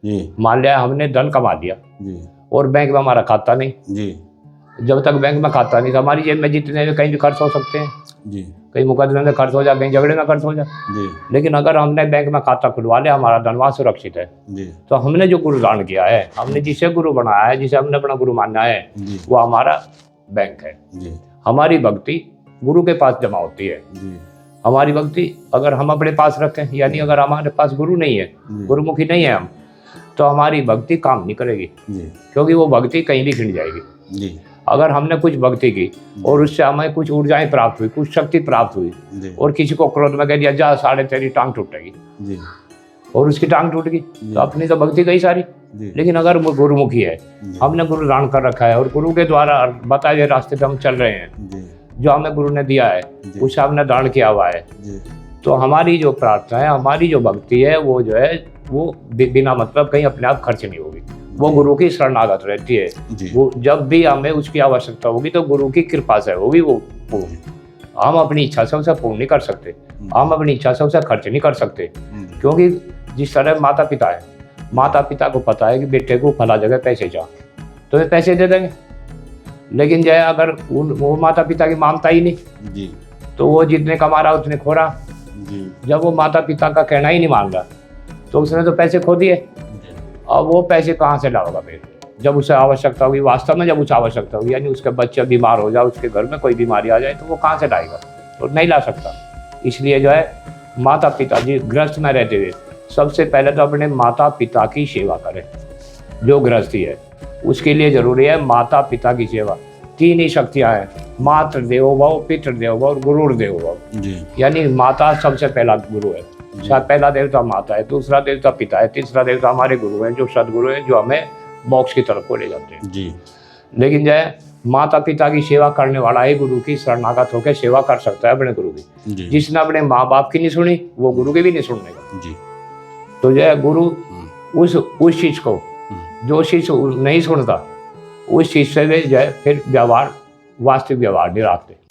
जी। मान लिया हमने धन कमा दिया जी। और बैंक में हमारा खाता नहीं। जी। जब तक बैंक में खाता नहीं तो हमारी जेब में जितने भी कहीं भी खर्च हो सकते हैं। जी। कहीं मुकदमे में खर्च हो जाए, कहीं झगड़े में खर्च हो जाए। जी। लेकिन अगर हमने बैंक में खाता खुलवा लिया, हमारा धन वहाँ सुरक्षित है। जी। तो हमने जो गुरु दान किया है, हमने जिसे गुरु बनाया है, जिसे हमने अपना गुरु माना है, वो हमारा बैंक है। जी। हमारी भक्ति गुरु के पास जमा होती है। जी। हमारी भक्ति अगर हम अपने पास रखें, यानी अगर हमारे पास गुरु नहीं है, गुरुमुखी नहीं है हम, तो हमारी भक्ति काम नहीं करेगी। क्योंकि वो भक्ति कहीं भी खिंड जाएगी। जी। अगर हमने कुछ भक्ति की और उससे हमें कुछ ऊर्जाएं प्राप्त हुई, कुछ शक्ति प्राप्त हुई, और किसी को क्रोध में कह दिया जा साढ़े तेरी टांग टूटेगी, और उसकी टांग टूट गई, तो अपनी तो भक्ति गई सारी। लेकिन अगर वो गुरुमुखी है, हमने गुरु दान कर रखा है और गुरु के द्वारा बताए गए रास्ते पे हम चल रहे हैं, जो हमें गुरु ने दिया है उसे हमने दान किया हुआ है, तो हमारी जो प्रार्थना है, हमारी जो भक्ति है, वो जो है वो बिना मतलब कहीं अपने आप खर्च नहीं होगी। वो गुरु की शरणागत रहती है। वो जब भी हमें उसकी आवश्यकता होगी तो गुरु की कृपा से होगी वो पूर्ण। हम अपनी इच्छा से उसे पूर्ण नहीं कर सकते, हम अपनी इच्छा से उसे खर्च नहीं कर सकते। क्योंकि जिस तरह माता पिता है, माता पिता को पता है कि बेटे को फला जगह पैसे चाह, तो वे पैसे दे देंगे। लेकिन जो है अगर वो माता पिता की मानता ही नहीं, तो वो जितने कमा रहा उतने खो रहा। जब वो माता पिता का कहना ही नहीं मान रहा, तो उसने तो पैसे खो दिए। अब वो पैसे कहाँ से लाएगा फिर, जब उसे आवश्यकता होगी, वास्तव में जब उसे आवश्यकता होगी, यानी उसके बच्चे बीमार हो जाए, उसके घर में कोई बीमारी आ जाए, तो वो कहाँ से लाएगा, तो नहीं ला सकता। इसलिए जो है माता पिता जी गृहस्थ में रहते हुए सबसे पहले तो अपने माता पिता की सेवा करें। जो गृहस्थी है उसके लिए जरूरी है माता पिता की सेवा। तीन ही शक्तियाँ हैं, मातृ देवो भव, पितृ देवो भव और गुरुर देवो भव। यानी माता सबसे पहला गुरु है, पहला देवता माता है, दूसरा देवता पिता है, तीसरा देवता हमारे गुरु हैं, जो सदगुरु हैं, जो हमें मोक्ष की तरफ को ले जाते हैं। जी। लेकिन जो है माता पिता की सेवा करने वाला ही गुरु की शरणागत होकर सेवा कर सकता है अपने गुरु की। जिसने अपने माँ बाप की नहीं सुनी, वो गुरु की भी नहीं सुनेगा। जी। तो जो है गुरु उस चीज को, जो चीज नहीं सुनता, उस चीज से जो है फिर व्यवहार, वास्तविक व्यवहार नहीं रखते।